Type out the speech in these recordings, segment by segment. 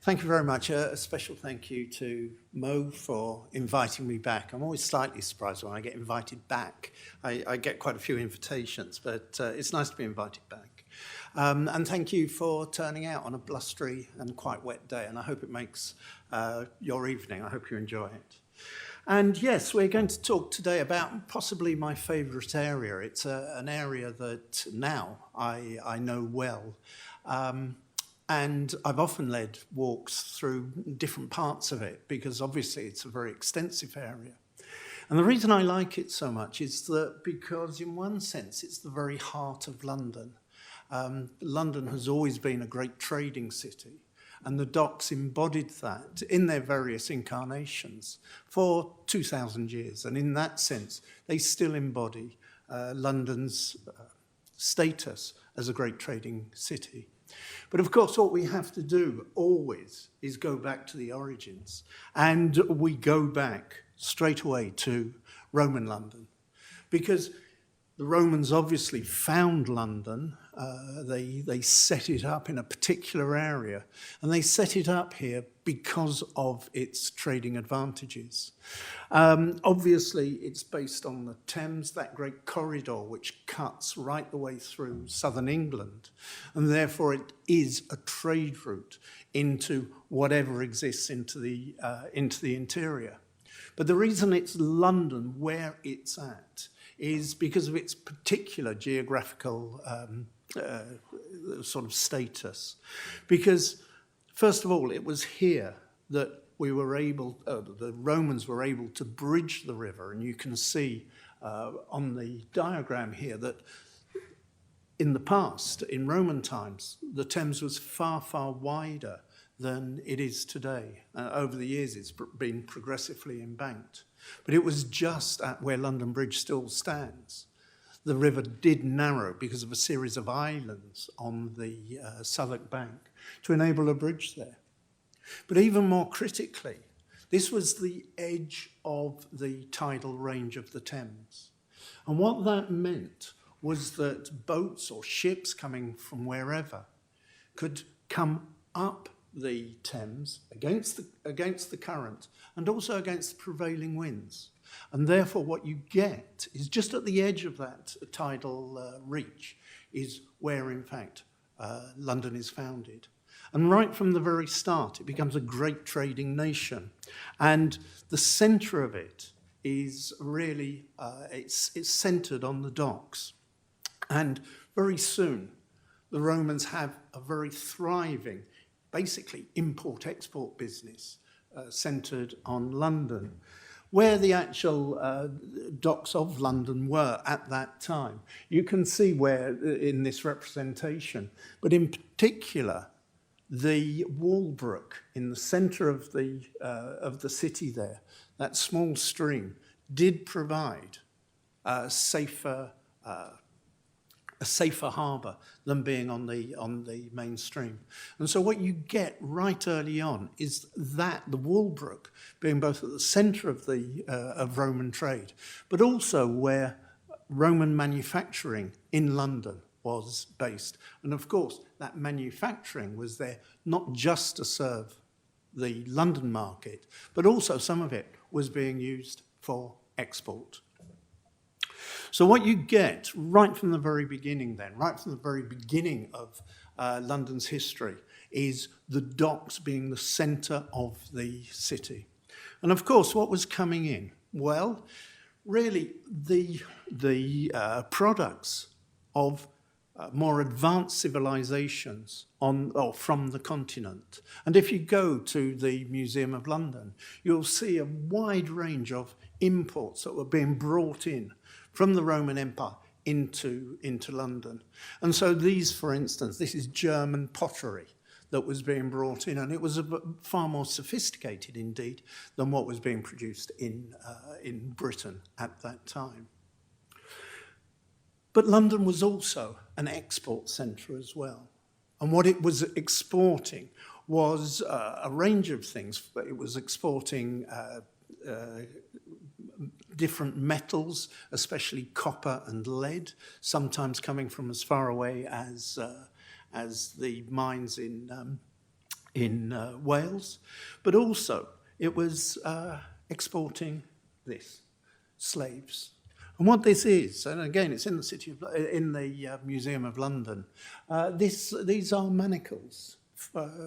Thank you very much. A special thank you to Mo for inviting me back. I'm always slightly surprised when I get invited back. I get quite a few invitations, but it's nice to be invited back. And thank you for turning out on a blustery and quite wet day, and I hope it makes your evening. I hope you enjoy it. And yes, we're going to talk today about possibly my favourite area. It's an area that now I know well. And I've often led walks through different parts of it because obviously it's a very extensive area. And the reason I like it so much is that because in one sense it's the very heart of London. London has always been a great trading city, and the docks embodied that in their various incarnations for 2,000 years. And in that sense, they still embody London's status as a great trading city. But of course, what we have to do always is go back to the origins. And we go back straight away to Roman London. Because the Romans obviously found London. They set it up in a particular area. And they set it up here because of its trading advantages. Obviously, it's based on the Thames, that great corridor which cuts right the way through southern England. And therefore, it is a trade route into whatever exists into the interior. But the reason it's London where it's at is because of its particular geographical sort of status. Because, first of all, it was here that the Romans were able to bridge the river. And you can see on the diagram here that in the past, in Roman times, the Thames was far, far wider than it is today. Over the years, it's been progressively embanked. But it was just at where London Bridge still stands. The river did narrow because of a series of islands on the Southwark bank to enable a bridge there. But even more critically, this was the edge of the tidal range of the Thames. And what that meant was that boats or ships coming from wherever could come up the Thames against the current and also against the prevailing winds. And therefore what you get is just at the edge of that tidal reach is where in fact London is founded. And right from the very start it becomes a great trading nation. And the centre of it is really, it's centred on the docks. And very soon the Romans have a very thriving basically import-export business centred on London, where the actual docks of London were at that time. You can see where in this representation, but in particular, the Walbrook in the centre of the city there, that small stream, did provide a safer harbour than being on the mainstream. And so what you get right early on is that the Walbrook being both at the centre of Roman trade, but also where Roman manufacturing in London was based. And of course, that manufacturing was there not just to serve the London market, but also some of it was being used for export. So what you get right from the very beginning then, right from the very beginning of London's history, is the docks being the centre of the city. And of course, what was coming in? Well, really the products of more advanced civilizations from the continent. And if you go to the Museum of London, you'll see a wide range of imports that were being brought in from the Roman Empire into London. And so these, for instance, this is German pottery that was being brought in, and it was far more sophisticated indeed than what was being produced in Britain at that time. But London was also an export centre as well. And what it was exporting was a range of things. It was exporting different metals, especially copper and lead, sometimes coming from as far away as the mines in in Wales, but also it was exporting this, slaves. And what this is, and again, it's in the Museum of London. These are manacles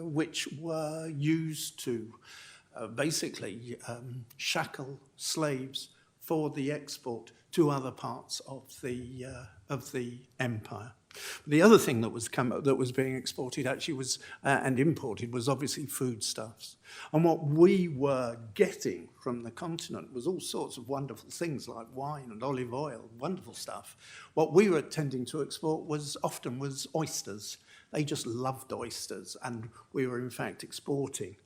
which were used to basically shackle slaves for the export to other parts of the empire. The other thing that was being exported actually was and imported was obviously foodstuffs. And what we were getting from the continent was all sorts of wonderful things like wine and olive oil, wonderful stuff. What we were tending to export was often oysters. They just loved oysters, and we were in fact exporting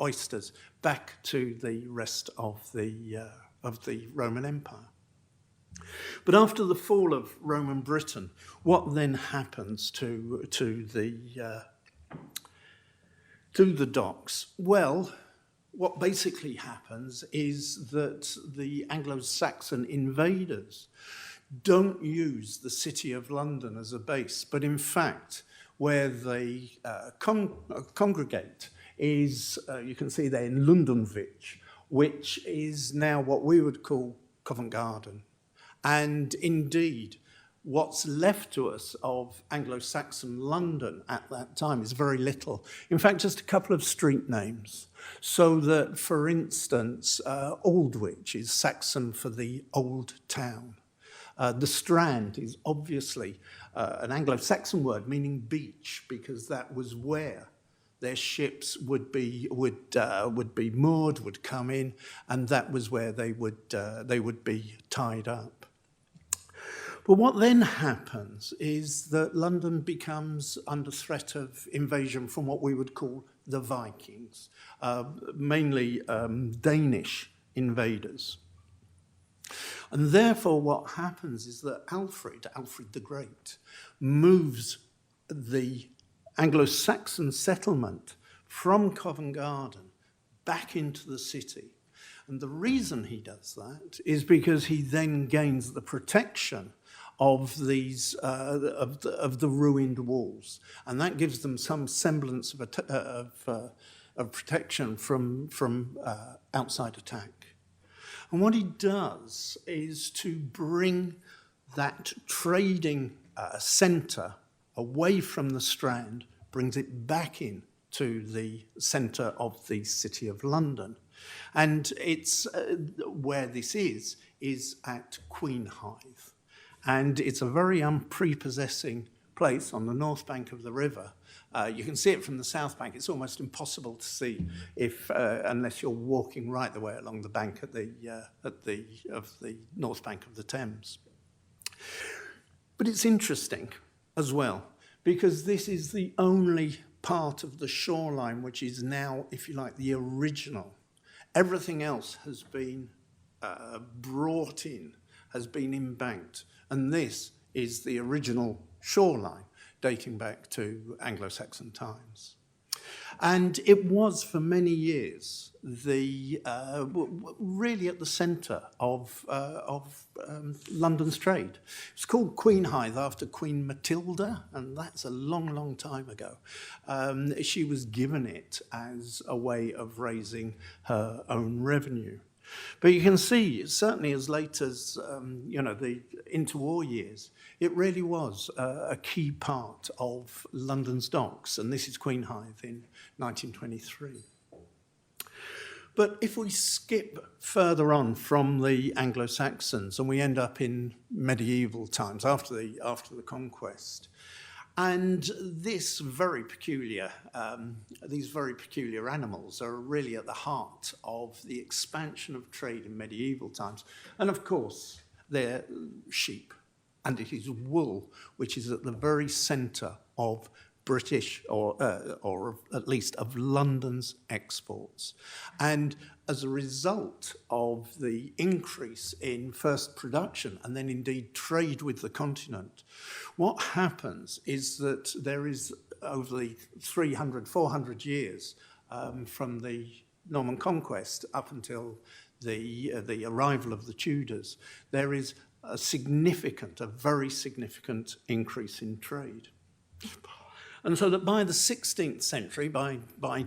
oysters back to the rest of the Roman Empire. But after the fall of Roman Britain, what then happens to the docks? Well, what basically happens is that the Anglo Saxon invaders don't use the city of London as a base, but in fact, where they congregate is, you can see there in Lundenwich, which is now what we would call Covent Garden. And indeed, what's left to us of Anglo-Saxon London at that time is very little. In fact, just a couple of street names. So that, for instance, Aldwych is Saxon for the old town. The Strand is obviously an Anglo-Saxon word meaning beach, because that was where their ships would be moored, would come in, and that was where they would be tied up. But what then happens is that London becomes under threat of invasion from what we would call the Vikings, mainly Danish invaders. And therefore what happens is that Alfred the Great, moves the Anglo-Saxon settlement from Covent Garden back into the city. And the reason he does that is because he then gains the protection of these of the ruined walls, and that gives them some semblance of protection from outside attack. And what he does is to bring that trading centre away from the Strand, brings it back in to the centre of the City of London. And it's where this is at Queen Hive. And it's a very unprepossessing place on the north bank of the river. You can see it from the south bank. It's almost impossible to see unless you're walking right the way along the bank of the north bank of the Thames. But it's interesting as well, because this is the only part of the shoreline which is now, if you like, the original. Everything else has been brought in, has been embanked, and this is the original shoreline dating back to Anglo-Saxon times. And it was for many years really at the centre of London's trade. It's called Queen Hive after Queen Matilda, and that's a long, long time ago. She was given it as a way of raising her own revenue. But you can see, certainly as late as the interwar years, it really was a key part of London's docks, and this is Queen Hive in 1923. But if we skip further on from the Anglo-Saxons and we end up in medieval times after the conquest, and these very peculiar animals are really at the heart of the expansion of trade in medieval times. And of course, they're sheep, and it is wool, which is at the very centre of British, or at least of London's exports. And as a result of the increase in first production and then indeed trade with the continent, what happens is that there is, over the 300, 400 years from the Norman conquest up until the arrival of the Tudors, there is a very significant increase in trade. And so that by the 16th century, by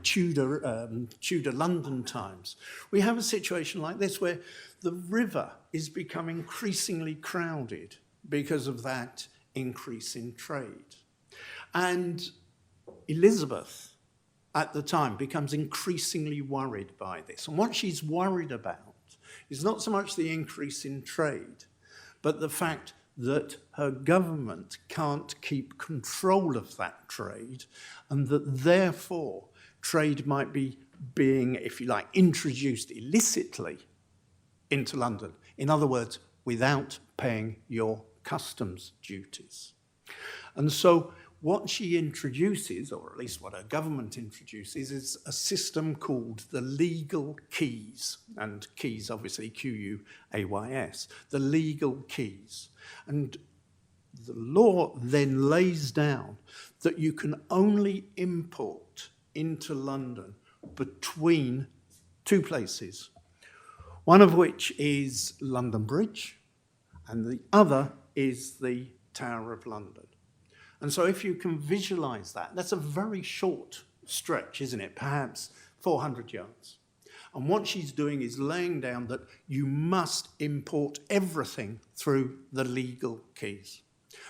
Tudor London times, we have a situation like this where the river is becoming increasingly crowded because of that increase in trade. And Elizabeth, at the time, becomes increasingly worried by this. And what she's worried about is not so much the increase in trade, but the fact that her government can't keep control of that trade, and that therefore trade might be being, if you like, introduced illicitly into London. In other words, without paying your customs duties. And so what she introduces, or at least what her government introduces, is a system called the legal keys, and keys obviously Q-U-A-Y-S, the legal keys. And the law then lays down that you can only import into London between two places, one of which is London Bridge, and the other is the Tower of London. And so if you can visualize that, that's a very short stretch, isn't it? Perhaps 400 yards. And what she's doing is laying down that you must import everything through the legal keys.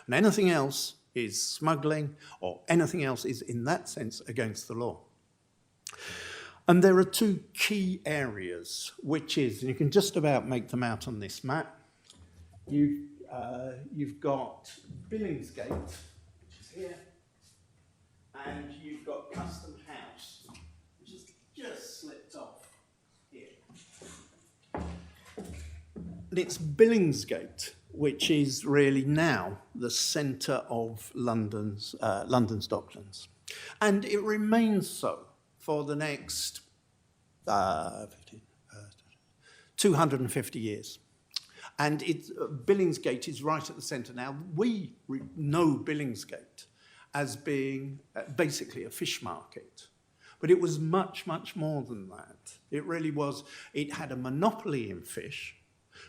And anything else is smuggling, or anything else is, in that sense, against the law. And there are two key areas, which is, and you can just about make them out on this map. You've got Billingsgate, which is here, and you've got Custom House, which has just slipped off here. And it's Billingsgate, which is really now the centre of London's docklands. And it remains so for the next 250 years. And Billingsgate is right at the centre. Now, we know Billingsgate as being basically a fish market. But it was much, much more than that. It really was. It had a monopoly in fish,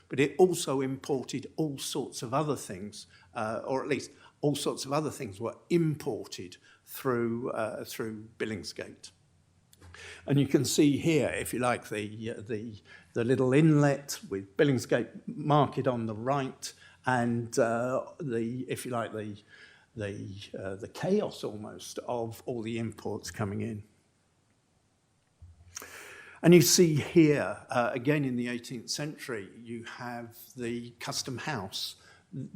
but it also imported all sorts of other things, or at least all sorts of other things were imported through Billingsgate. And you can see here, if you like, the little inlet with Billingsgate Market on the right, and if you like, the chaos almost of all the imports coming in. And you see here, again in the 18th century, you have the Custom House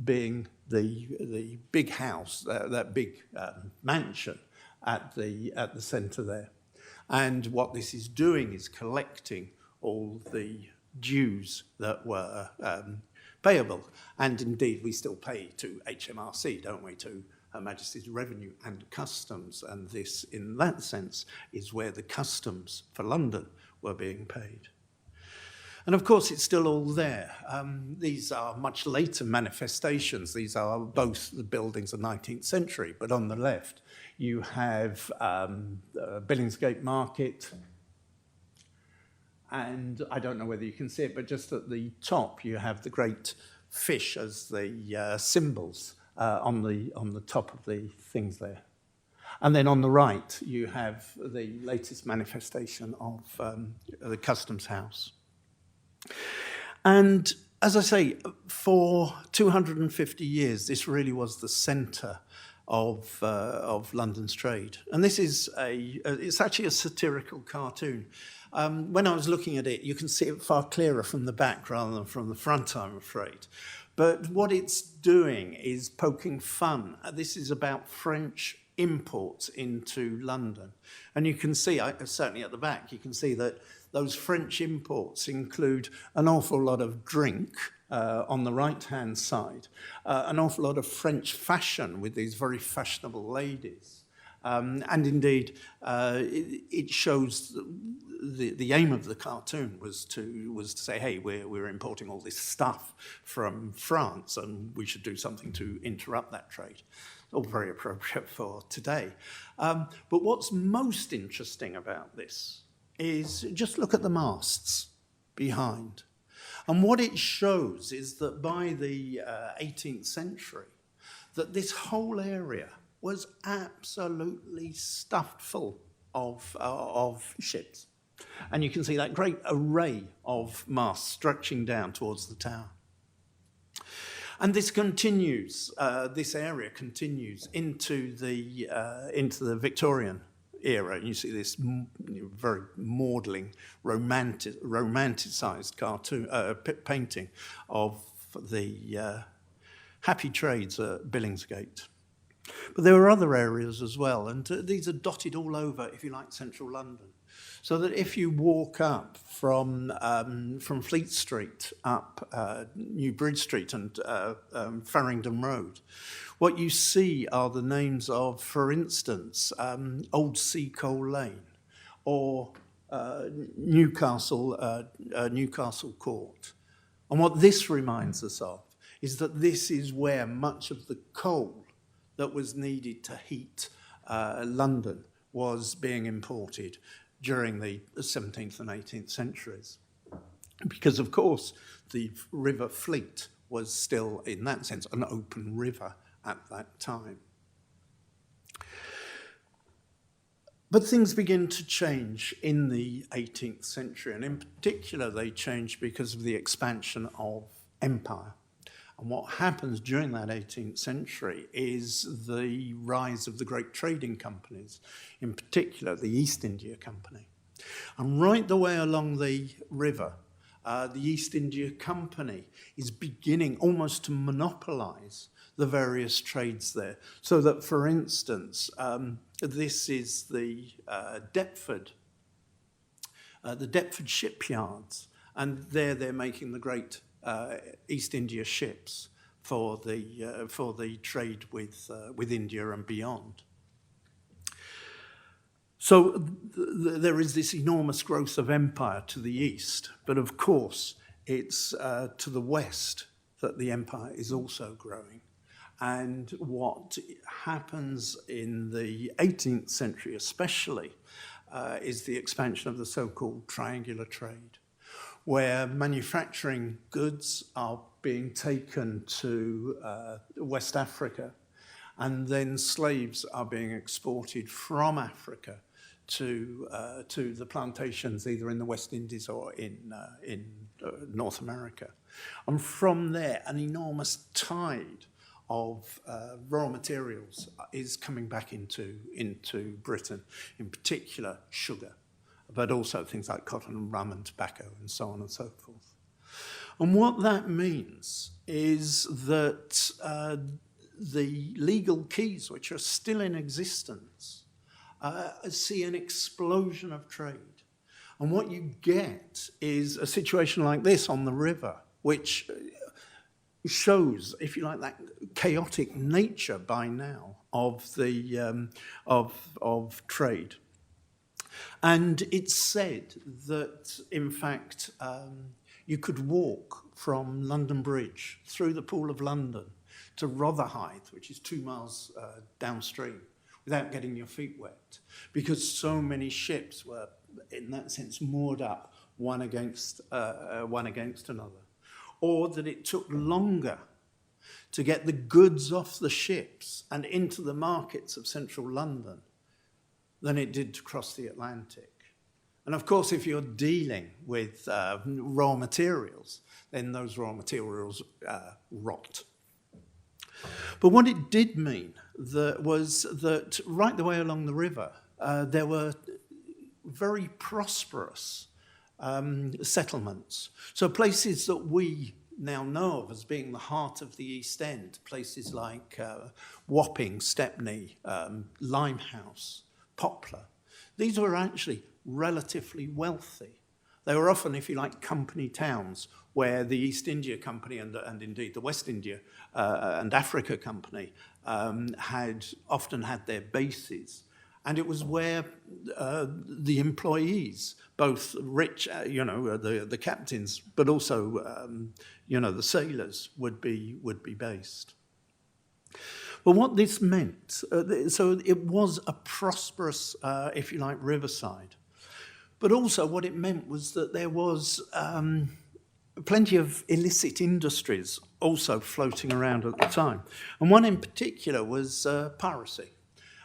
being the big house, that big mansion at the centre there. And what this is doing is collecting all the dues that were payable. And indeed, we still pay to HMRC, don't we, to Her Majesty's Revenue and Customs. And this, in that sense, is where the customs for London were being paid. And of course, it's still all there. These are much later manifestations. These are both the buildings of the 19th century, but on the left, you have Billingsgate Market, and I don't know whether you can see it, but just at the top, you have the great fish as the symbols on the top of the things there. And then on the right, you have the latest manifestation of the Customs House. And as I say, for 250 years, this really was the centre of London's trade. And this is it's actually a satirical cartoon. When I was looking at it, you can see it far clearer from the back rather than from the front, I'm afraid. But what it's doing is poking fun. This is about French imports into London. And you can see, certainly at the back, you can see that those French imports include an awful lot of drink on the right-hand side, an awful lot of French fashion with these very fashionable ladies. And indeed, it shows the aim of the cartoon was to say, hey, we're importing all this stuff from France, and we should do something to interrupt that trade. All very appropriate for today. But what's most interesting about this is just look at the masts behind. And what it shows is that by the 18th century, that this whole area was absolutely stuffed full of ships. And you can see that great array of masts stretching down towards the tower. And this continues, this area continues into the Victorian era. And you see this very maudling, romanticized cartoon painting of the happy trades at Billingsgate. But there are other areas as well, and these are dotted all over, if you like, central London. So that if you walk up from Fleet Street up New Bridge Street and Farringdon Road, what you see are the names of, for instance, Old Seacoal Lane or Newcastle Court. And what this reminds us of is that this is where much of the coal that was needed to heat London was being imported during the 17th and 18th centuries. Because, of course, the River Fleet was still, in that sense, an open river at that time. But things begin to change in the 18th century, and in particular they change because of the expansion of empire. And what happens during that 18th century is the rise of the great trading companies, in particular the East India Company. And right the way along the river, the East India Company is beginning almost to monopolize the various trades there. So that, for instance, this is the Deptford shipyards, and there they're making the great East India ships for the trade with India and beyond. So there is this enormous growth of empire to the east, but of course it's to the west that the empire is also growing. And what happens in the 18th century especially is the expansion of the so-called triangular trade, where manufacturing goods are being taken to West Africa, and then slaves are being exported from Africa to the plantations, either in the West Indies or in North America. And from there, an enormous tide of raw materials is coming back into Britain, in particular sugar, but also things like cotton and rum and tobacco and so on and so forth. And what that means is that the legal keys, which are still in existence, see an explosion of trade. And what you get is a situation like this on the river, which shows, if you like, that chaotic nature by now of the of trade. And it's said that, in fact, you could walk from London Bridge through the Pool of London to Rotherhithe, which is 2 miles downstream, without getting your feet wet, because so many ships were, in that sense, moored up one against another. Or that it took longer to get the goods off the ships and into the markets of central London than it did to cross the Atlantic. And of course, if you're dealing with raw materials, then those raw materials rot. But what it did mean was that right the way along the river, there were very prosperous settlements. So places that we now know of as being the heart of the East End, places like Wapping, Stepney, Limehouse, Poplar, these were actually relatively wealthy. They were often, if you like, company towns where the East India Company and indeed the West India and Africa Company had often had their bases. And it was where the employees, both rich, the captains, but also, the sailors would be based. But what this meant, so it was a prosperous, if you like, riverside. But also what it meant was that there was plenty of illicit industries also floating around at the time. And one in particular was piracy.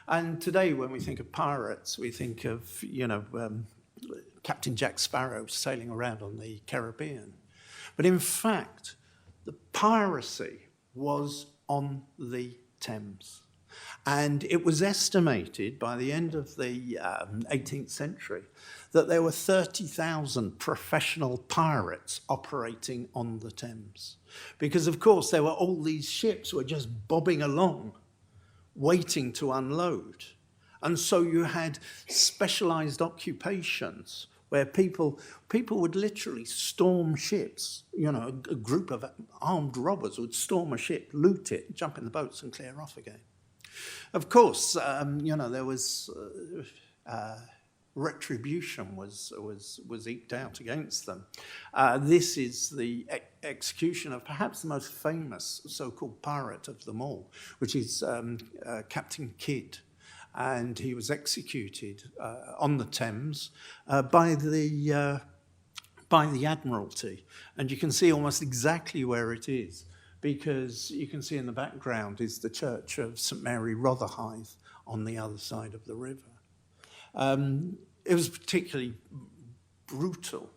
And today, when we think of pirates, we think of, Captain Jack Sparrow sailing around on the Caribbean. But in fact, the piracy was on the Thames. And it was estimated by the end of the 18th century that there were 30,000 professional pirates operating on the Thames. Because, of course, there were all these ships were just bobbing along, waiting to unload. And so you had specialized occupations where people would literally storm ships. A group of armed robbers would storm a ship, loot it, jump in the boats and clear off again. Of course, there was retribution was eked out against them. This is the execution of perhaps the most famous so-called pirate of them all, which is Captain Kidd. And he was executed on the Thames by the Admiralty. And you can see almost exactly where it is, because you can see in the background is the church of St Mary Rotherhithe on the other side of the river. It was a particularly brutal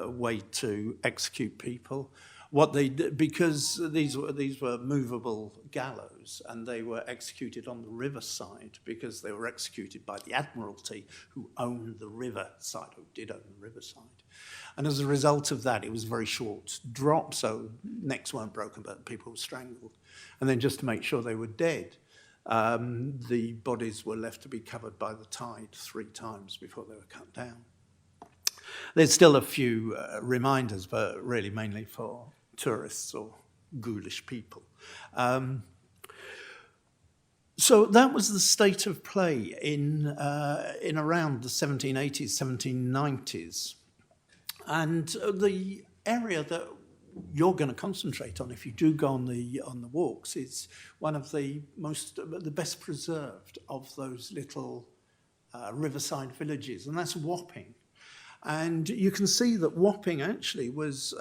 way to execute people. What they did, because these were movable gallows, and they were executed on the riverside because they were executed by the Admiralty, who owned the riverside, who did own the riverside. And as a result of that, it was a very short drop, so necks weren't broken, but people were strangled. And then just to make sure they were dead, the bodies were left to be covered by the tide 3 times before they were cut down. There's still a few reminders, but really mainly for tourists or ghoulish people. So that was the state of play in around the 1780s, 1790s. And the area that you're going to concentrate on if you do go on the walks is one of the best preserved of those little riverside villages, and that's Wapping. And you can see that Wapping actually was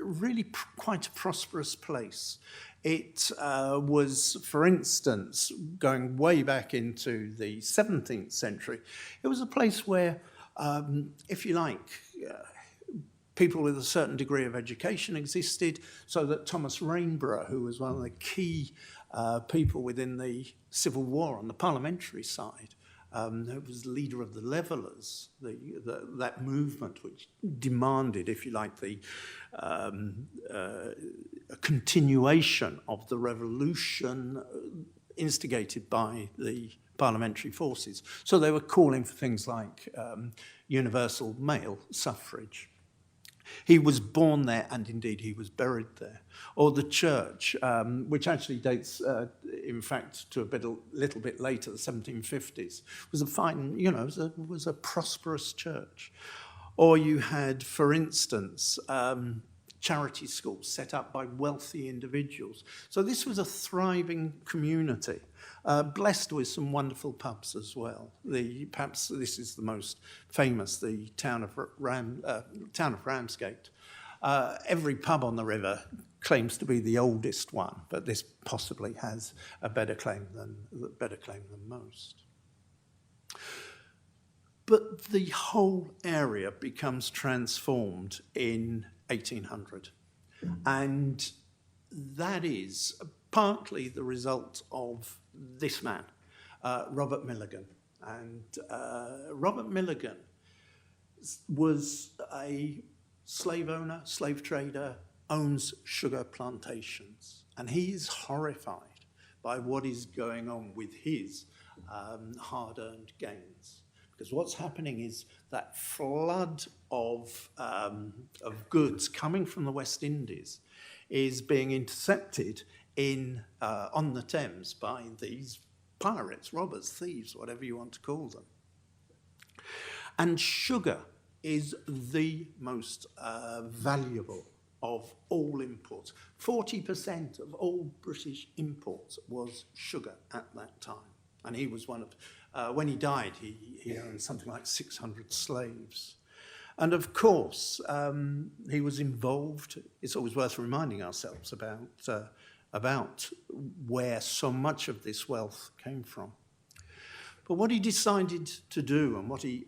really quite a prosperous place. It was, for instance, going way back into the 17th century, it was a place where, if you like, people with a certain degree of education existed, so that Thomas Rainborough, who was one of the key people within the Civil War on the parliamentary side, who was the leader of the Levellers, that movement which demanded, if you like, a continuation of the revolution instigated by the parliamentary forces. So they were calling for things like universal male suffrage. He was born there, and indeed he was buried there. Or the church, which actually dates, in fact, to little bit later, the 1750s, was a fine, was a prosperous church. Or you had, for instance, charity schools set up by wealthy individuals. So this was a thriving community, blessed with some wonderful pubs as well. Perhaps this is the most famous, the town of Ramsgate. Every pub on the river claims to be the oldest one, but this possibly has a better claim than most. But the whole area becomes transformed in 1800. And that is partly the result of this man, Robert Milligan. And Robert Milligan was a slave owner, slave trader, owns sugar plantations. And he is horrified by what is going on with his hard-earned gains. Because what's happening is that flood of goods coming from the West Indies is being intercepted on the Thames by these pirates, robbers, thieves, whatever you want to call them. And sugar is the most valuable of all imports. 40% of all British imports was sugar at that time. And he was one of, when he died, he owned something like 600 slaves. And of course, he was involved. It's always worth reminding ourselves about about where so much of this wealth came from. But what he decided to do, and what he,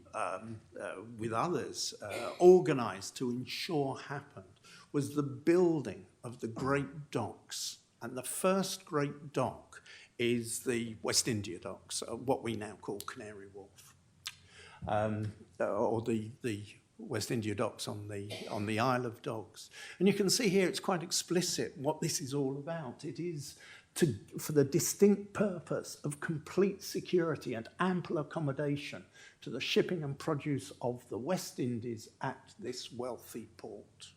with others, organised to ensure happened, was the building of the great docks. And the first great dock is the West India docks, what we now call Canary Wharf, or the West India docks on the Isle of Dogs. And you can see here it's quite explicit what this is all about. It is for the distinct purpose of complete security and ample accommodation to the shipping and produce of the West Indies at this wealthy port.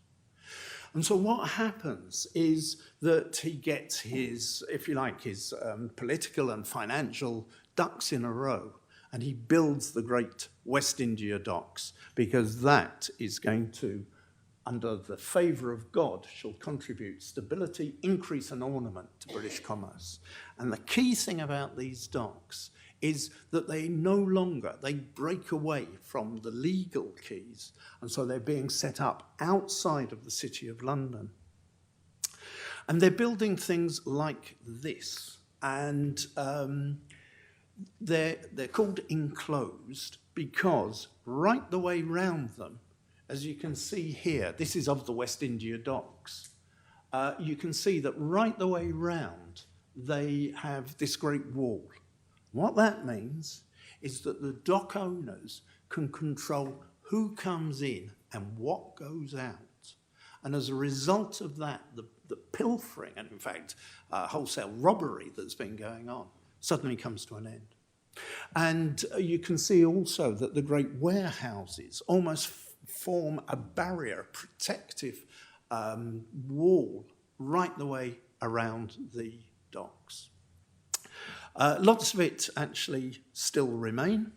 And so what happens is that he gets his, if you like, his political and financial ducks in a row, and he builds the great West India docks, because that is going to, under the favour of God, shall contribute stability, increase and ornament to British commerce. And the key thing about these docks is that they break away from the legal quays, and so they're being set up outside of the City of London. And they're building things like this, and they're called enclosed because right the way round them, as you can see here, this is of the West India docks. You can see that right the way round, they have this great wall. What that means is that the dock owners can control who comes in and what goes out. And as a result of that, the pilfering, and in fact, wholesale robbery that's been going on, suddenly comes to an end. And you can see also that the great warehouses almost form a barrier, a protective wall right the way around the docks. Lots of it actually still remain.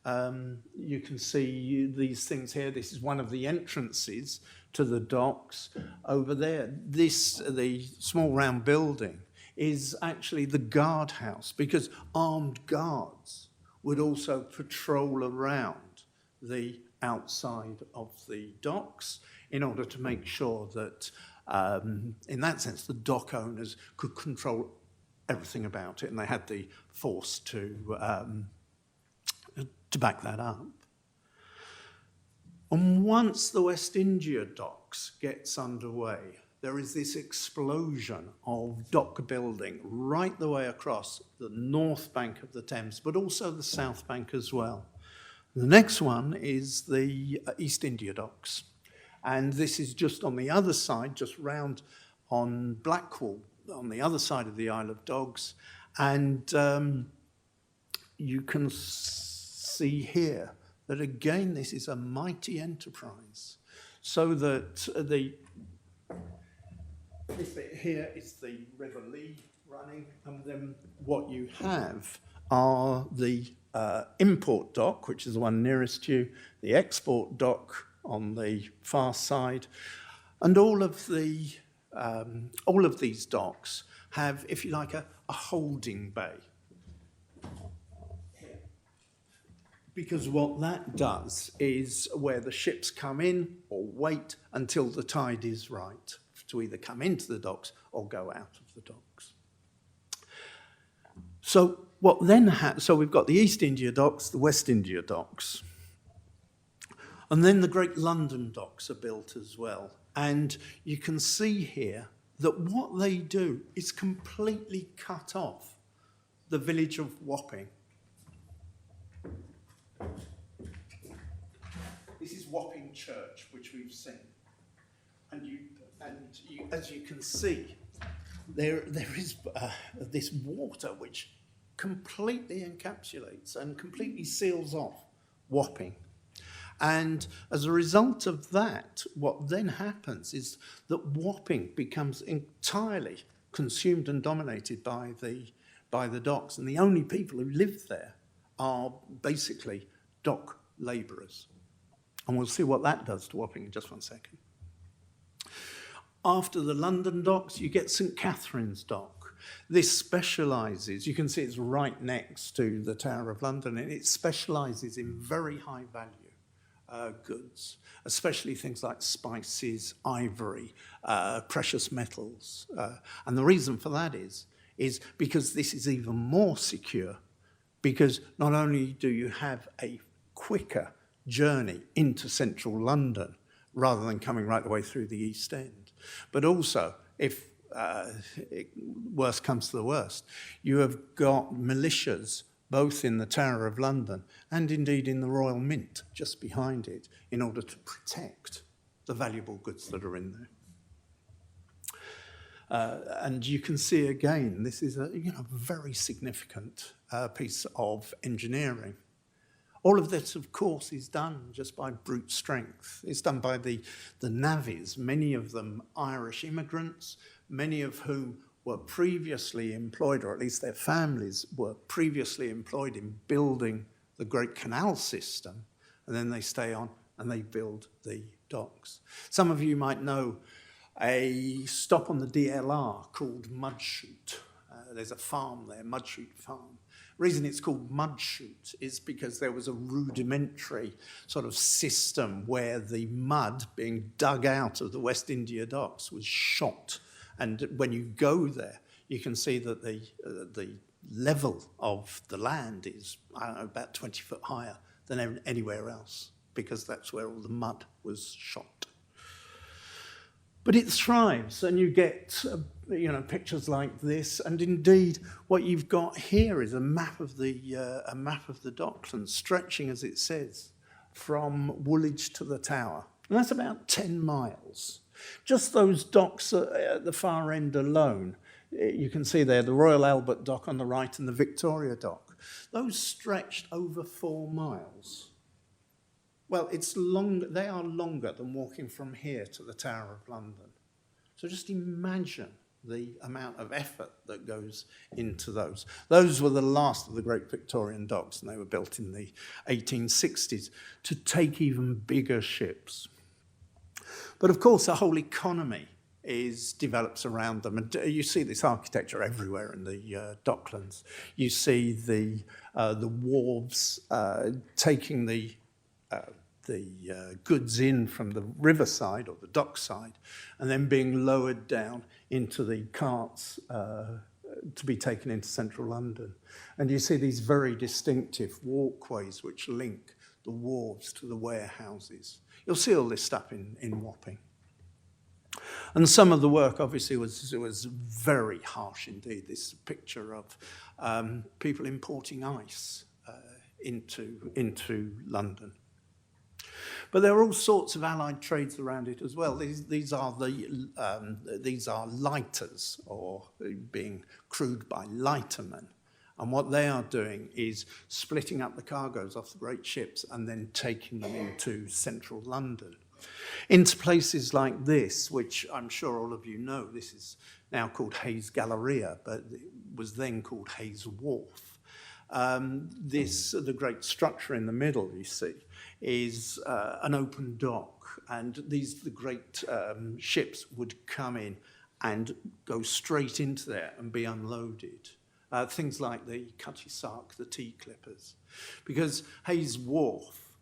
You can see these things here. This is one of the entrances to the docks. Over there, the small round building is actually the guardhouse, because armed guards would also patrol around the outside of the docks in order to make sure that, in that sense, the dock owners could control everything about it, and they had the force to back that up. And once the West India docks gets underway, there is this explosion of dock building right the way across the north bank of the Thames, but also the south bank as well. The next one is the East India docks. And this is just on the other side, just round on Blackwall, on the other side of the Isle of Dogs. And you can see here that, again, this is a mighty enterprise. So that this bit here is the River Lee running, and then what you have are the import dock, which is the one nearest you, the export dock on the far side, and all of these docks have, if you like, a holding bay. Because what that does is where the ships come in or wait until the tide is right to either come into the docks or go out of the docks. So what then so we've got the East India docks, the West India docks. And then the great London docks are built as well. And you can see here that what they do is completely cut off the village of Wapping. This is Wapping Church, which we've seen. And as you can see, there is this water which completely encapsulates and completely seals off Wapping. And as a result of that, what then happens is that Wapping becomes entirely consumed and dominated by the docks, and the only people who live there are basically dock labourers. And we'll see what that does to Wapping in just one second. After the London docks, you get St Catherine's Dock. This specialises, you can see it's right next to the Tower of London, and it specialises in very high value goods, especially things like spices, ivory, precious metals. And the reason for that is because this is even more secure, because not only do you have a quicker journey into central London rather than coming right the way through the East End, but also, if worst comes to the worst, you have got militias both in the Tower of London and indeed in the Royal Mint just behind it in order to protect the valuable goods that are in there. And you can see again, this is a very significant piece of engineering. All of this, of course, is done just by brute strength. It's done by the navvies, many of them Irish immigrants, many of whom were previously employed, or at least their families were previously employed in building the Great Canal system, and then they stay on and they build the docks. Some of you might know a stop on the DLR called Mudshoot. There's a farm there, Mudshoot Farm. The reason it's called Mudshoot is because there was a rudimentary sort of system where the mud being dug out of the West India docks was shot. And when you go there, you can see that the level of the land is, I don't know, about 20 foot higher than anywhere else, because that's where all the mud was shot. But it thrives, and you get pictures like this, and indeed what you've got here is a map of the Docklands, stretching, as it says, from Woolwich to the Tower, and that's about 10 miles. Just those docks at the far end alone, you can see there the Royal Albert Dock on the right and the Victoria Dock. Those stretched over 4 miles. Well, they are longer than walking from here to the Tower of London. So just imagine the amount of effort that goes into those. Those were the last of the great Victorian docks, and they were built in the 1860s to take even bigger ships. But of course, the whole economy develops around them. And you see this architecture everywhere in the Docklands. You see the wharves taking the goods in from the riverside or the dockside and then being lowered down into the carts to be taken into central London. And you see these very distinctive walkways which link the wharves to the warehouses. You'll see all this stuff in Wapping. And some of the work, obviously, was very harsh indeed. This picture of people importing ice into London. But there are all sorts of allied trades around it as well. These are lighters, or being crewed by lightermen. And what they are doing is splitting up the cargoes off the great ships and then taking them into central London. Into places like this, which I'm sure all of you know, this is now called Hayes Galleria, but it was then called Hayes Wharf. The great structure in the middle, you see, is an open dock, and the great ships would come in and go straight into there and be unloaded. Things like the Cutty Sark, the tea clippers. Because Hayes Wharf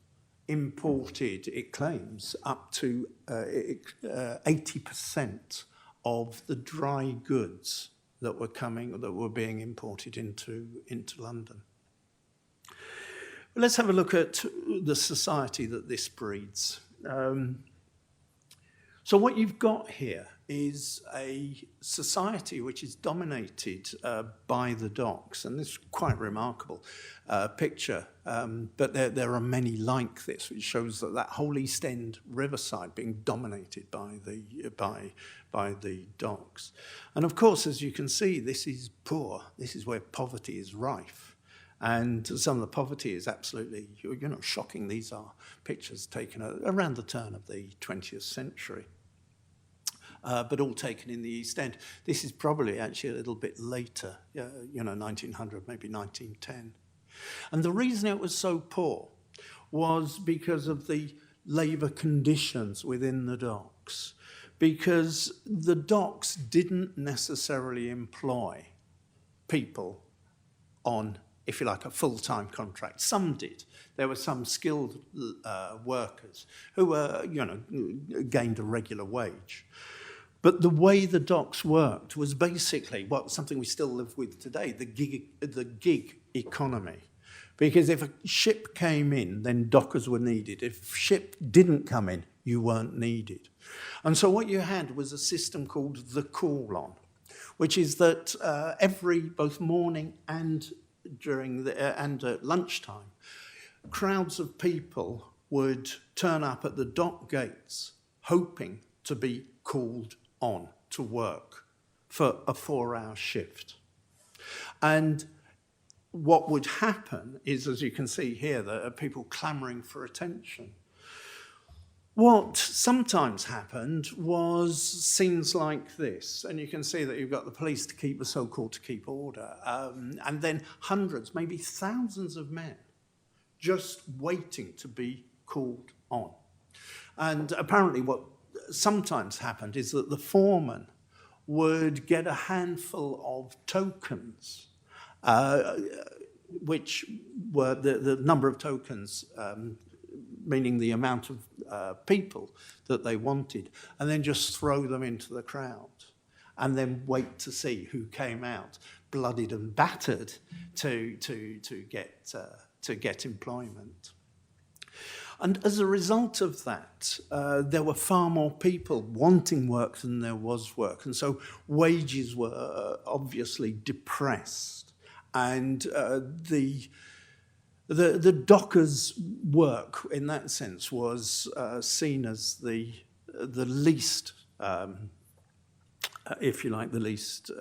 imported, it claims, up to 80% of the dry goods that were being imported into London. Let's have a look at the society that this breeds. So what you've got here is a society which is dominated by the docks, and this is quite remarkable picture, but there are many like this, which shows that whole East End riverside being dominated by the docks. And of course, as you can see, this is poor. This is where poverty is rife. And some of the poverty is absolutely, shocking. These are pictures taken around the turn of the 20th century. But all taken in the East End. This is probably actually a little bit later, 1900, maybe 1910. And the reason it was so poor was because of the labour conditions within the docks. Because the docks didn't necessarily employ people on if you like, a full-time contract. Some did. There were some skilled workers who were, gained a regular wage. But the way the docks worked was basically something we still live with today, the gig economy. Because if a ship came in, then dockers were needed. If ship didn't come in, you weren't needed. And so what you had was a system called the call-on, which is that both morning and at lunchtime, crowds of people would turn up at the dock gates hoping to be called on to work for a 4-hour shift. And what would happen is, as you can see here, there are people clamoring for attention. What sometimes happened was scenes like this, and you can see that you've got the police to keep the so-called to keep order, and then hundreds, maybe thousands of men just waiting to be called on. And apparently what sometimes happened is that the foreman would get a handful of tokens, which were the number of tokens, meaning the amount of people that they wanted, and then just throw them into the crowd, and then wait to see who came out, bloodied and battered, to get employment. And as a result of that, there were far more people wanting work than there was work, and so wages were obviously depressed, and the dockers' work, in that sense, was seen as the least, if you like, the least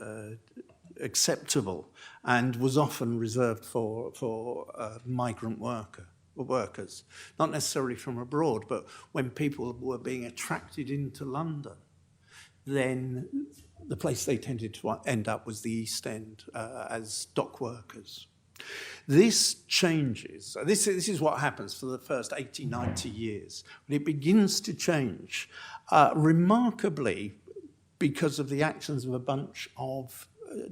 acceptable, and was often reserved for migrant workers, not necessarily from abroad, but when people were being attracted into London, then the place they tended to end up was the East End as dock workers. This changes. This is what happens for the first 80, 90 years. When it begins to change, remarkably because of the actions of a bunch of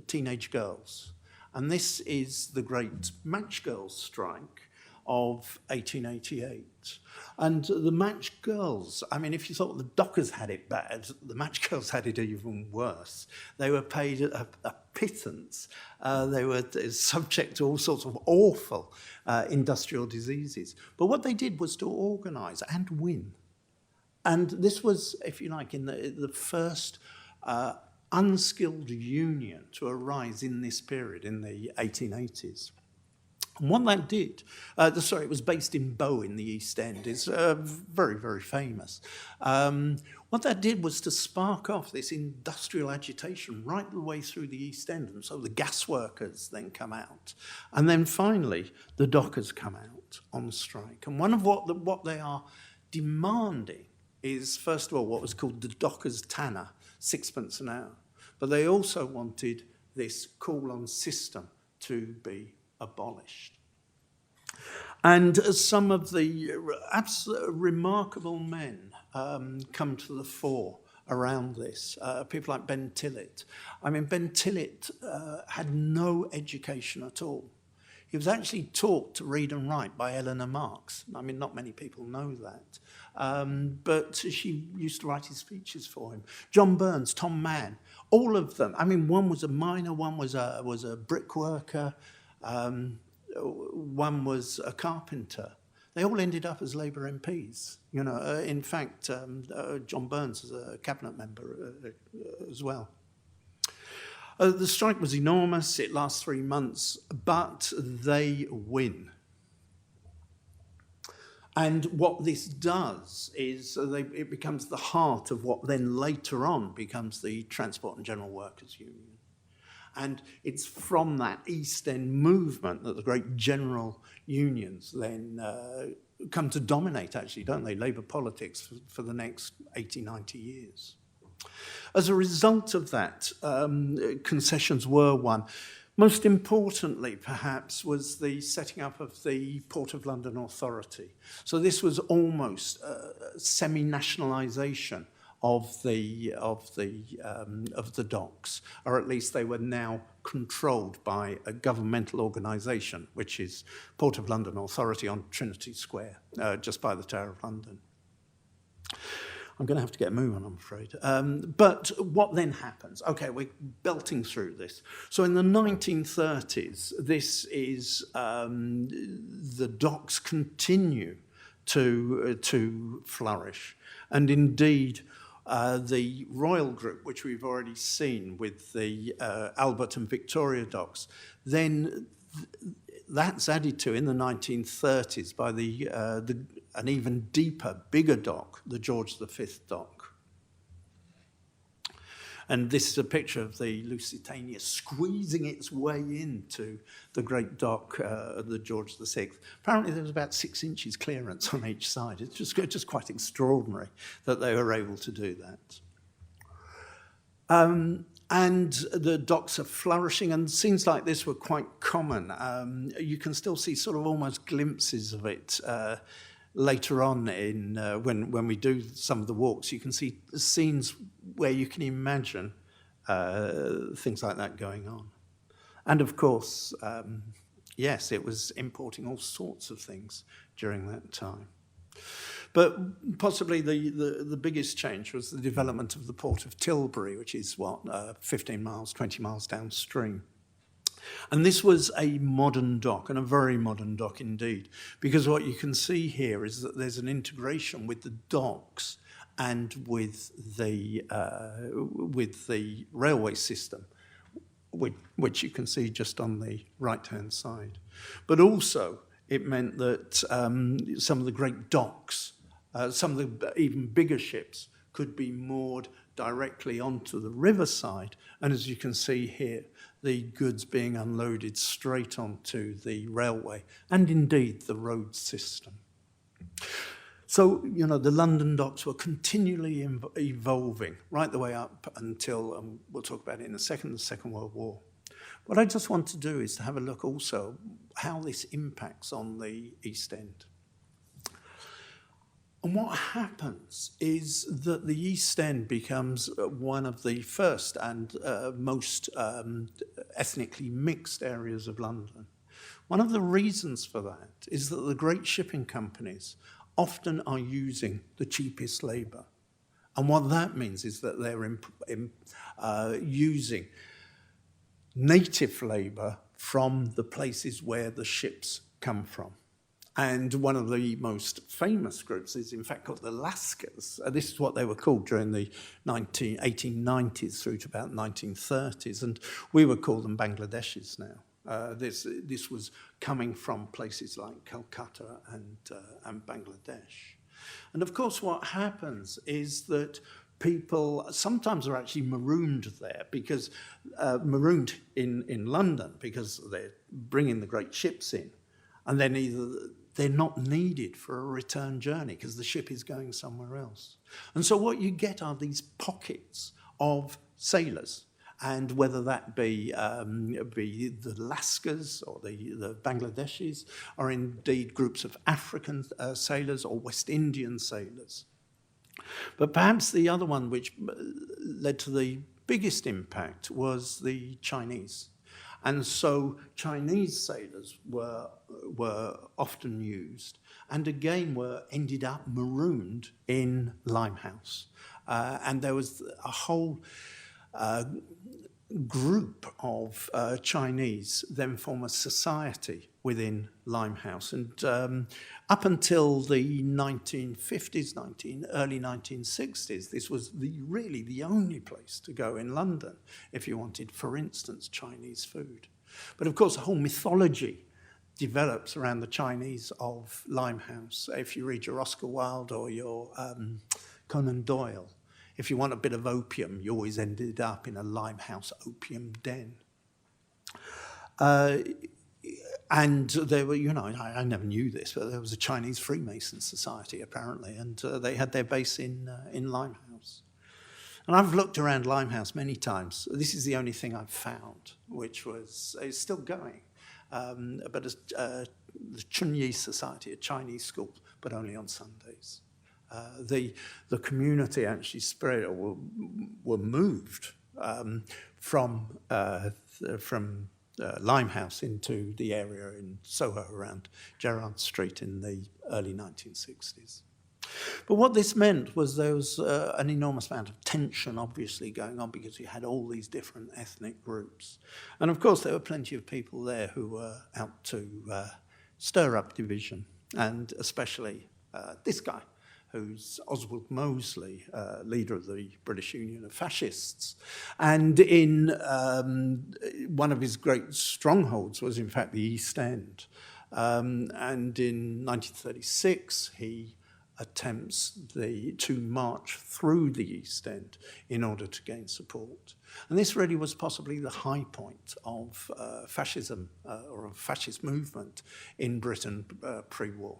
teenage girls. And this is the great Match Girls strike of 1888. And the Match Girls, I mean, if you thought the dockers had it bad, the Match Girls had it even worse. They were paid a pittance. They were subject to all sorts of awful industrial diseases. But what they did was to organise and win. And this was, if you like, in the first unskilled union to arise in this period, in the 1880s. And what that did, it was based in Bow in the East End, is very, very famous. What that did was to spark off this industrial agitation right the way through the East End. And so the gas workers then come out. And then finally, the dockers come out on strike. And one of what they are demanding is, first of all, what was called the dockers' tanner, 6pence an hour. But they also wanted this call-on system to be abolished. And some of the absolute remarkable men come to the fore around this. People like Ben Tillett. I mean, Ben Tillett had no education at all. He was actually taught to read and write by Eleanor Marx. I mean, not many people know that. But she used to write his speeches for him. John Burns, Tom Mann, all of them. I mean, one was a miner, one was a brickworker, one was a carpenter. They all ended up as Labour MPs. In fact, John Burns is a cabinet member as well. The strike was enormous. It lasts 3 months, but they win. And what this does is it becomes the heart of what then later on becomes the Transport and General Workers Union. And it's from that East End movement that the great general unions then come to dominate, actually, don't they, Labour politics for the next 80, 90 years. As a result of that, concessions were won. Most importantly, perhaps, was the setting up of the Port of London Authority. So this was almost semi-nationalisation of the docks, or at least they were now controlled by a governmental organisation, which is Port of London Authority on Trinity Square, just by the Tower of London. I'm going to have to get moving, I'm afraid. But what then happens? Okay, we're belting through this. So in the 1930s, this is the docks continue to flourish. And indeed, the Royal Group, which we've already seen with the Albert and Victoria docks, then that's added to in the 1930s by an even deeper, bigger dock, the George V dock. And this is a picture of the Lusitania squeezing its way into the great dock, the George VI. Apparently there was about 6 inches clearance on each side. It's just quite extraordinary that they were able to do that. And the docks are flourishing, and scenes like this were quite common. You can still see sort of almost glimpses of it later on in when we do some of the walks. You can see scenes where you can imagine things like that going on. And of course, yes, it was importing all sorts of things during that time. But possibly the biggest change was the development of the port of Tilbury, which is, 15 miles, 20 miles downstream. And this was a modern dock, and a very modern dock indeed, because what you can see here is that there's an integration with the docks and with the railway system, which you can see just on the right-hand side. But also, it meant that some of the great docks, some of the even bigger ships could be moored directly onto the riverside. And as you can see here, the goods being unloaded straight onto the railway and indeed the road system. So, the London docks were continually evolving right the way up until, we'll talk about it in a second, the Second World War. What I just want to do is to have a look also how this impacts on the East End. And what happens is that the East End becomes one of the first and most ethnically mixed areas of London. One of the reasons for that is that the great shipping companies often are using the cheapest labour. And what that means is that they're using native labour from the places where the ships come from. And one of the most famous groups is, in fact, called the Lascars. This is what they were called during the 1890s through to about 1930s. And we would call them Bangladeshis now. This was coming from places like Calcutta and Bangladesh. And of course, what happens is that people sometimes are actually marooned there, because marooned in London, because they're bringing the great ships in. And then either they're not needed for a return journey because the ship is going somewhere else. And so what you get are these pockets of sailors, and whether that be the Lascars or the Bangladeshis, or indeed groups of African sailors or West Indian sailors. But perhaps the other one which led to the biggest impact was the Chinese. And so Chinese sailors were often used, and again ended up marooned in Limehouse. And there was a whole group of Chinese then form a society within Limehouse. And up until the 1950s, early 1960s, this was really the only place to go in London if you wanted, for instance, Chinese food. But of course, a whole mythology develops around the Chinese of Limehouse. If you read your Oscar Wilde or your Conan Doyle, if you want a bit of opium, you always ended up in a Limehouse opium den. And there were, I never knew this, but there was a Chinese Freemason society, apparently, and they had their base in Limehouse. And I've looked around Limehouse many times. This is the only thing I've found, which is still going. But the Chunyi Society, a Chinese school, but only on Sundays. The community actually spread, or were moved from Limehouse into the area in Soho around Gerrard Street in the early 1960s. But what this meant was there was an enormous amount of tension obviously going on because you had all these different ethnic groups. And of course there were plenty of people there who were out to stir up division, and especially this guy, who's Oswald Mosley, leader of the British Union of Fascists. And in one of his great strongholds was in fact the East End. And in 1936 he attempts to march through the East End in order to gain support. And this really was possibly the high point of fascism or of fascist movement in Britain pre-war.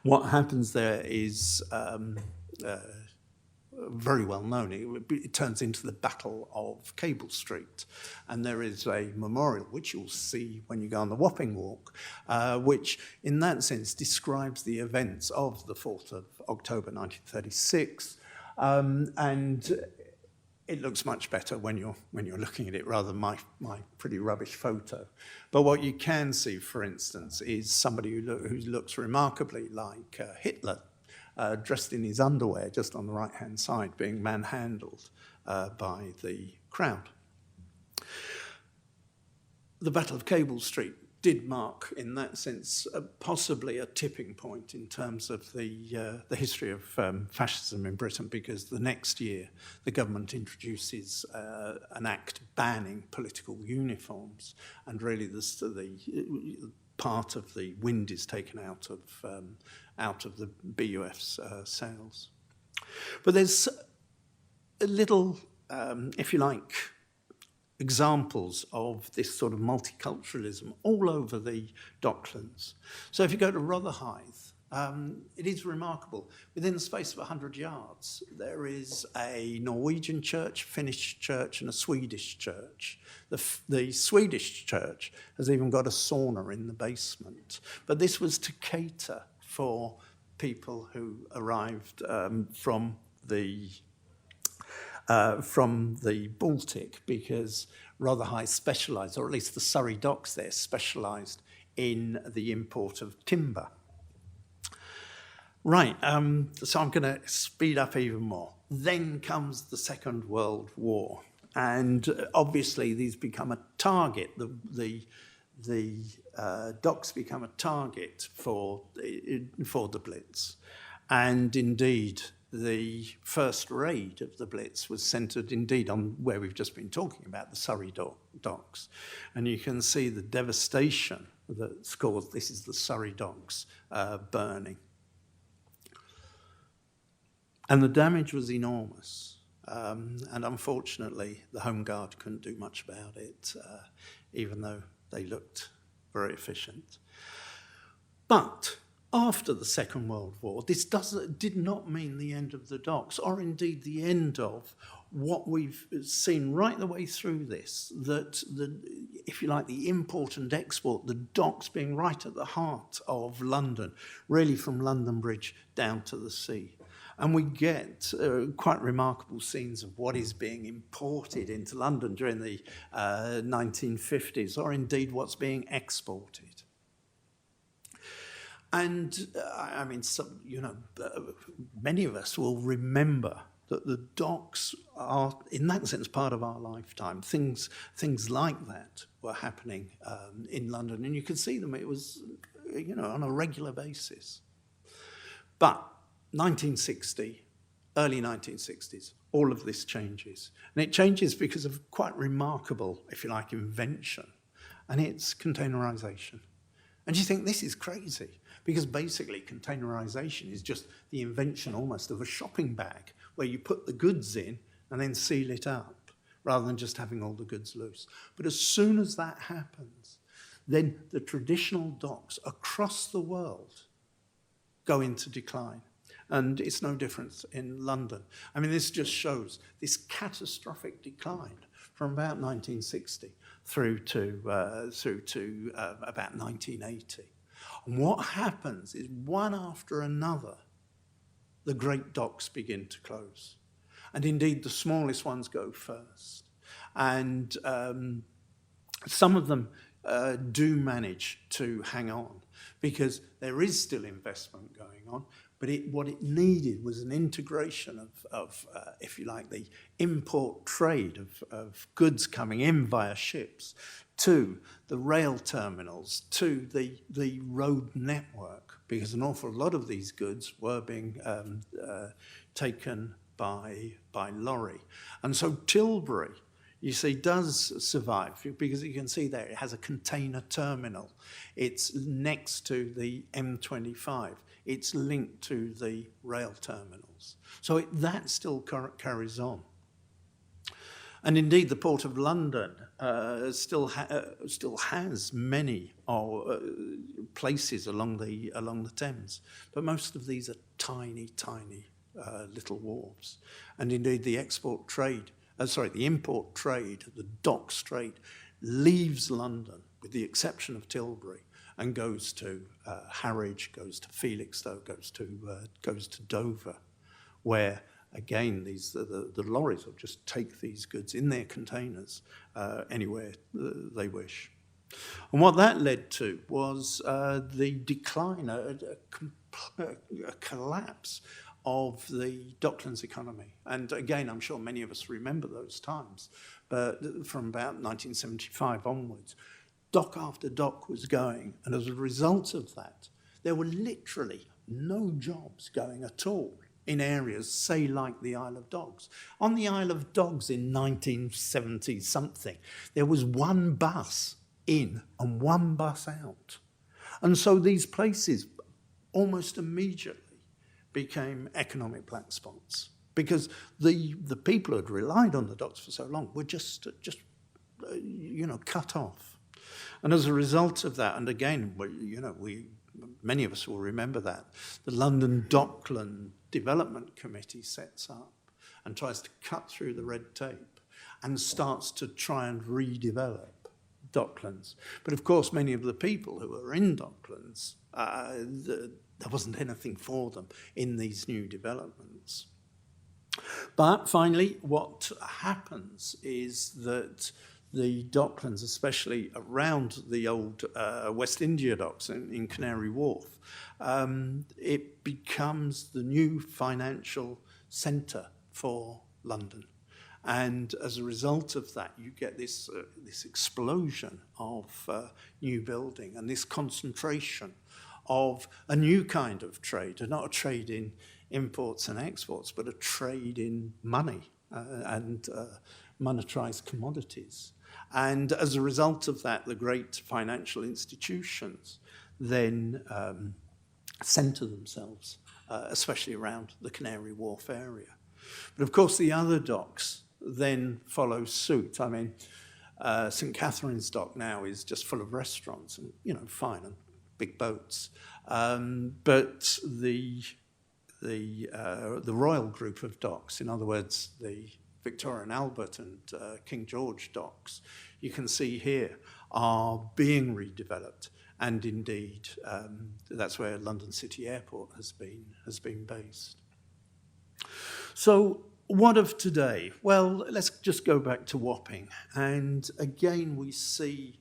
What happens there is very well known. It turns into the Battle of Cable Street. And there is a memorial, which you'll see when you go on the Wapping Walk, which in that sense describes the events of the 4th of October 1936. And it looks much better when you're looking at it rather than my pretty rubbish photo. But what you can see, for instance, is somebody who looks remarkably like Hitler, dressed in his underwear just on the right-hand side, being manhandled by the crowd. The Battle of Cable Street did mark, in that sense, possibly a tipping point in terms of the history of fascism in Britain, because the next year the government introduces an act banning political uniforms, and really the part of the wind is taken out of the BUF's sails. But there's a little, if you like, examples of this sort of multiculturalism all over the Docklands. So if you go to Rotherhithe, it is remarkable. Within the space of 100 yards, there is a Norwegian church, Finnish church, and a Swedish church. The Swedish church has even got a sauna in the basement. But this was to cater for people who arrived from the Baltic, because Rotherhithe specialised, or at least the Surrey docks there specialised in the import of timber. Right, so I'm going to speed up even more. Then comes the Second World War, and obviously these become a target. The docks become a target for the Blitz, and indeed the first raid of the Blitz was centred indeed on where we've just been talking about, the Surrey docks. And you can see the devastation that's caused. This is the Surrey docks burning. And the damage was enormous. And unfortunately, the Home Guard couldn't do much about it, even though they looked very efficient. But after the Second World War, this did not mean the end of the docks, or indeed the end of what we've seen right the way through this, that, if you like, the import and export, the docks being right at the heart of London, really from London Bridge down to the sea. And we get quite remarkable scenes of what is being imported into London during the 1950s, or indeed what's being exported. And I mean, many of us will remember that the docks are, in that sense, part of our lifetime. Things like that were happening in London, and you could see them. It was, on a regular basis. But 1960, early 1960s, all of this changes. And it changes because of quite remarkable, if you like, invention, and it's containerisation. And you think, this is crazy, because basically containerisation is just the invention almost of a shopping bag, where you put the goods in and then seal it up, rather than just having all the goods loose. But as soon as that happens, then the traditional docks across the world go into decline. And it's no different in London. I mean, this just shows this catastrophic decline from about 1960 through to about 1980. And what happens is, one after another, the great docks begin to close. And indeed, the smallest ones go first. And some of them do manage to hang on because there is still investment going on, but what it needed was an integration of if you like, the import trade of goods coming in via ships to the rail terminals, to the road network, because an awful lot of these goods were being taken by lorry. And so Tilbury, you see, does survive because you can see there it has a container terminal. It's next to the M25. It's linked to the rail terminals. So that still carries on. And indeed, the Port of London still has many places along the Thames, but most of these are tiny, tiny little wharves. And indeed, the import trade, the docks trade, leaves London, with the exception of Tilbury, and goes to Harwich, goes to Felixstowe, goes to Dover, where again the lorries will just take these goods in their containers anywhere they wish. And what that led to was the decline, a collapse of the Docklands economy. And again, I'm sure many of us remember those times, but from about 1975 onwards, dock after dock was going, and as a result of that, there were literally no jobs going at all in areas, say, like the Isle of Dogs. On the Isle of Dogs in 1970-something, there was one bus in and one bus out. And so these places almost immediately became economic black spots because the people who had relied on the docks for so long were just cut off. And as a result of that, and again, many of us will remember that, the London Dockland Development Committee sets up and tries to cut through the red tape and starts to try and redevelop Docklands. But of course, many of the people who were in Docklands, there wasn't anything for them in these new developments. But finally, what happens is that the Docklands, especially around the old West India docks in Canary Wharf, it becomes the new financial centre for London. And as a result of that, you get this explosion of new building and this concentration of a new kind of trade, not a trade in imports and exports, but a trade in money and monetized commodities. And as a result of that, the great financial institutions then center themselves, especially around the Canary Wharf area. But of course, the other docks then follow suit. I mean, St. Catherine's Dock now is just full of restaurants and, fine, and big boats. But the Royal group of docks, in other words, the Victoria and Albert and King George docks, you can see here, are being redeveloped. And indeed, that's where London City Airport has been based. So what of today? Well, let's just go back to Wapping. And again, we see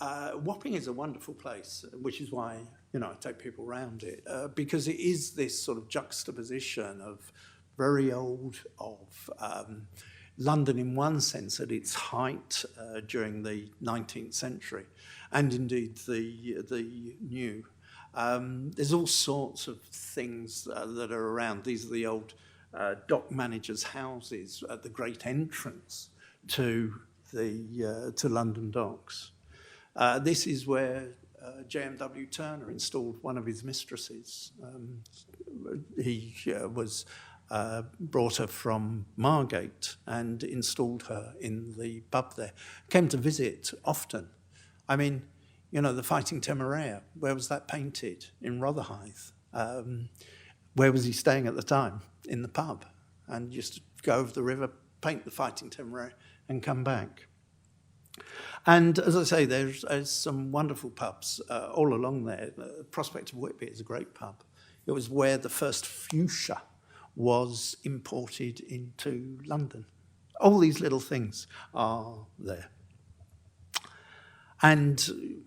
Wapping is a wonderful place, which is why I take people around it, because it is this sort of juxtaposition of very old, of London in one sense at its height during the 19th century, and indeed the new. There's all sorts of things that are around. These are the old dock managers' houses at the great entrance to London docks. This is where J.M.W. Turner installed one of his mistresses. He was brought her from Margate and installed her in the pub there. Came to visit often. I mean, the Fighting Temeraire, where was that painted? In Rotherhithe. Where was he staying at the time? In the pub. And used to go over the river, paint the Fighting Temeraire, and come back. And as I say, there's some wonderful pubs all along there. Prospect of Whitby is a great pub. It was where the first fuchsia was imported into London. All these little things are there. And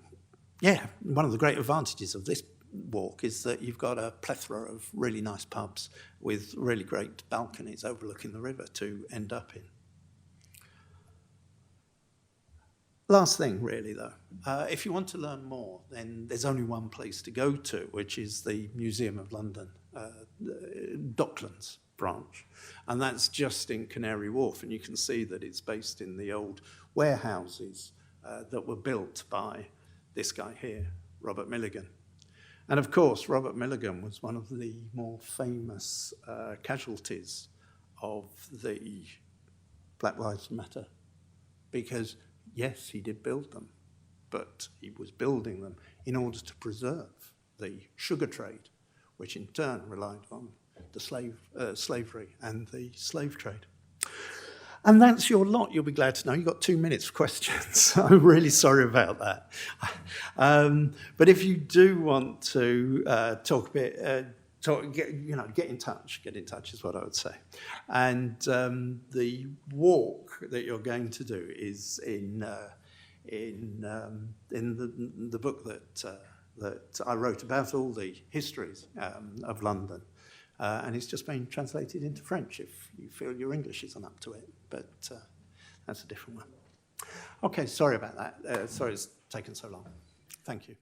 yeah, one of the great advantages of this walk is that you've got a plethora of really nice pubs with really great balconies overlooking the river to end up in. Last thing, really, though. If you want to learn more, then there's only one place to go to, which is the Museum of London, Docklands branch. And that's just in Canary Wharf, and you can see that it's based in the old warehouses that were built by this guy here, Robert Milligan. And of course, Robert Milligan was one of the more famous casualties of the Black Lives Matter, because yes, he did build them, but he was building them in order to preserve the sugar trade, which in turn relied on the slavery and the slave trade. And that's your lot, you'll be glad to know. You've got 2 minutes for questions. I'm really sorry about that. But if you do want to talk a bit, get in touch. Get in touch is what I would say. And the walk that you're going to do is in the book that I wrote about all the histories of London. And it's just been translated into French if you feel your English isn't up to it. But that's a different one. Okay, sorry about that. Sorry it's taken so long. Thank you.